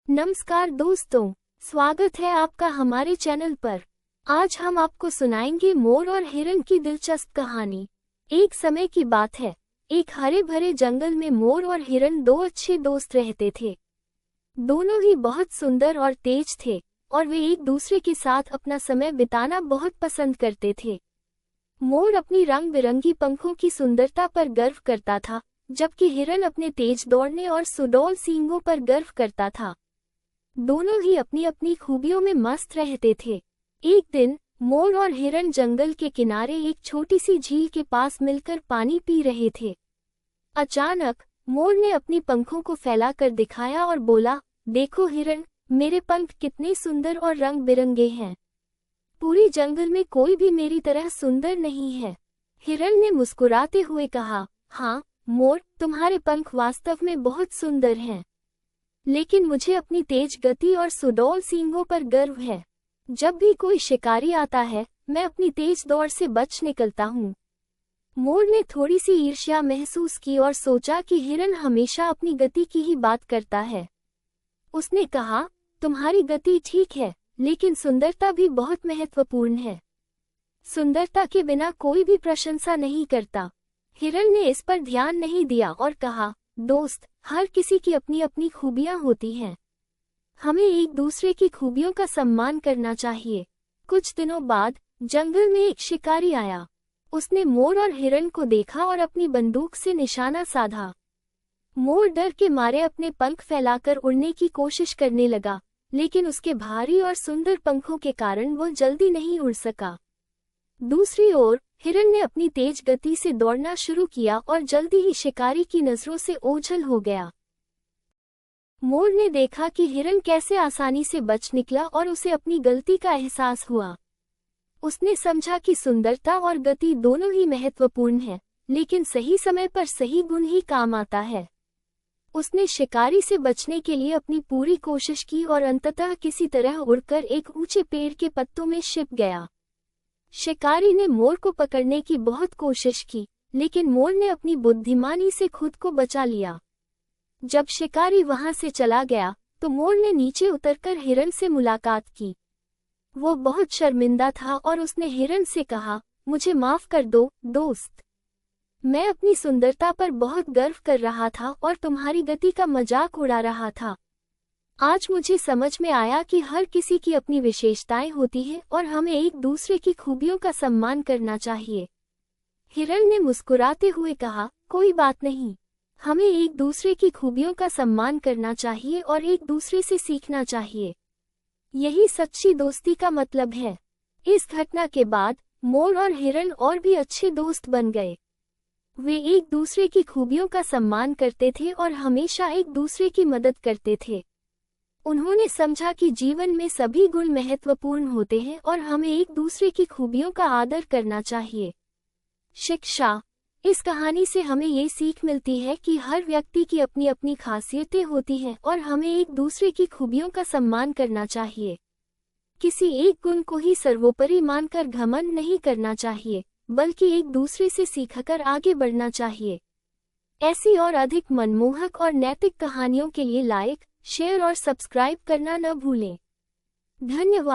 नमस्कार दोस्तों, स्वागत है आपका हमारे चैनल पर। आज हम आपको सुनाएंगे मोर और हिरन की दिलचस्प कहानी। एक समय की बात है, एक हरे भरे जंगल में मोर और हिरन दो अच्छे दोस्त रहते थे। दोनों ही बहुत सुंदर और तेज थे और वे एक दूसरे के साथ अपना समय बिताना बहुत पसंद करते थे। मोर अपनी रंग बिरंगी पंखों की सुंदरता पर गर्व करता था, जबकि हिरन अपने तेज दौड़ने और सुडौल सींगों पर गर्व करता था। दोनों ही अपनी अपनी खूबियों में मस्त रहते थे। एक दिन मोर और हिरन जंगल के किनारे एक छोटी सी झील के पास मिलकर पानी पी रहे थे। अचानक मोर ने अपनी पंखों को फैलाकर दिखाया और बोला, देखो हिरन, मेरे पंख कितने सुंदर और रंग बिरंगे हैं। पूरी जंगल में कोई भी मेरी तरह सुंदर नहीं है। हिरन ने मुस्कुराते हुए कहा, हाँ मोर, तुम्हारे पंख वास्तव में बहुत सुंदर हैं, लेकिन मुझे अपनी तेज गति और सुडौल सींगों पर गर्व है। जब भी कोई शिकारी आता है, मैं अपनी तेज दौड़ से बच निकलता हूँ। मोर ने थोड़ी सी ईर्ष्या महसूस की और सोचा कि हिरन हमेशा अपनी गति की ही बात करता है। उसने कहा, तुम्हारी गति ठीक है, लेकिन सुंदरता भी बहुत महत्वपूर्ण है। सुंदरता के बिना कोई भी प्रशंसा नहीं करता। हिरन ने इस पर ध्यान नहीं दिया और कहा, दोस्त, हर किसी की अपनी अपनी खूबियां होती हैं। हमें एक दूसरे की खूबियों का सम्मान करना चाहिए। कुछ दिनों बाद जंगल में एक शिकारी आया। उसने मोर और हिरन को देखा और अपनी बंदूक से निशाना साधा। मोर डर के मारे अपने पंख फैलाकर उड़ने की कोशिश करने लगा, लेकिन उसके भारी और सुंदर पंखों के कारण वो जल्दी नहीं उड़ सका। दूसरी ओर हिरन ने अपनी तेज गति से दौड़ना शुरू किया और जल्दी ही शिकारी की नजरों से ओझल हो गया। मोर ने देखा कि हिरन कैसे आसानी से बच निकला और उसे अपनी गलती का एहसास हुआ। उसने समझा कि सुंदरता और गति दोनों ही महत्वपूर्ण है, लेकिन सही समय पर सही गुण ही काम आता है। उसने शिकारी से बचने के लिए अपनी पूरी कोशिश की और अंततः किसी तरह उड़कर एक ऊंचे पेड़ के पत्तों में छिप गया। शिकारी ने मोर को पकड़ने की बहुत कोशिश की, लेकिन मोर ने अपनी बुद्धिमानी से खुद को बचा लिया। जब शिकारी वहां से चला गया, तो मोर ने नीचे उतरकर हिरन से मुलाकात की। वो बहुत शर्मिंदा था और उसने हिरन से कहा, मुझे माफ कर दो दोस्त। मैं अपनी सुंदरता पर बहुत गर्व कर रहा था और तुम्हारी गति का मजाक उड़ा रहा था। आज मुझे समझ में आया कि हर किसी की अपनी विशेषताएं होती हैं और हमें एक दूसरे की खूबियों का सम्मान करना चाहिए। हिरन ने मुस्कुराते हुए कहा, कोई बात नहीं, हमें एक दूसरे की खूबियों का सम्मान करना चाहिए और एक दूसरे से सीखना चाहिए। यही सच्ची दोस्ती का मतलब है। इस घटना के बाद मोर और हिरन और भी अच्छे दोस्त बन गए। वे एक दूसरे की खूबियों का सम्मान करते थे और हमेशा एक दूसरे की मदद करते थे। उन्होंने समझा कि जीवन में सभी गुण महत्वपूर्ण होते हैं और हमें एक दूसरे की खूबियों का आदर करना चाहिए। शिक्षा। इस कहानी से हमें ये सीख मिलती है कि हर व्यक्ति की अपनी अपनी खासियतें होती हैं और हमें एक दूसरे की खूबियों का सम्मान करना चाहिए। किसी एक गुण को ही सर्वोपरि मानकर घमंड नहीं करना चाहिए, बल्कि एक दूसरे से सीखकर आगे बढ़ना चाहिए। ऐसी और अधिक मनमोहक और नैतिक कहानियों के लिए लाइक, शेयर और सब्सक्राइब करना न भूलें। धन्यवाद।